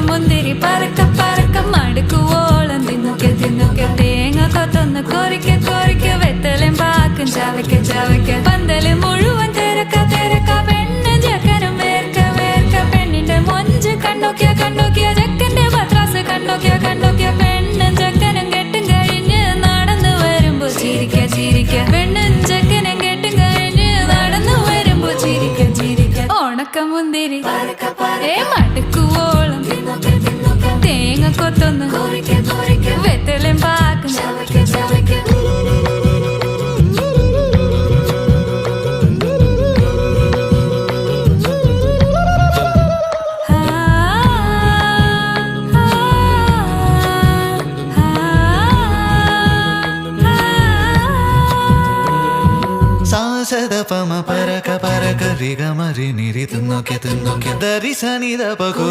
മുന്തിരി പറക്ക പറക്ക മടുക്കുവോളം തിന്നൊക്കെ തിന്നൊക്കെ തേങ്ങ കൊത്തൊന്ന് കൊറിക്ക കൊറിക്ക വെത്തലും പാക്കും ചവയ്ക്ക ചവയ്ക്ക പന്തല് മുഴുവൻ തിരക്ക തിരക്ക പെണ്ണ് ചെക്കനും വേർക്ക വേർക്ക പെണ്ണിന്റെ മൊഞ്ച് കണ്ണോക്കിയ കണ്ണോക്കിയ ചെക്കന്റെ പത്രാസ് കണ്ണോക്കിയ കണ്ണോക്കിയ പെണ്ണും ചെക്കനും കെട്ടും കഴിഞ്ഞ് നടന്നു വരുമ്പോ ചിരിക്ക ചിരിക്ക പെണ്ണും ചെക്കനും കെട്ടും കഴിഞ്ഞ് നടന്നു വരുമ്പോ ചിരിക്ക ചിരിക്ക ഉണക്കമുന്തിരി മടുക്കുവോളം തേങ്ങ കൊത്തൊന്ന് വെത്തലും പാക്കും സാസദപമ പരക പരക റിഗമരി നിരി തുന്നൊക്കെ തുന്നൊക്കെ ദരി സനിദ പകു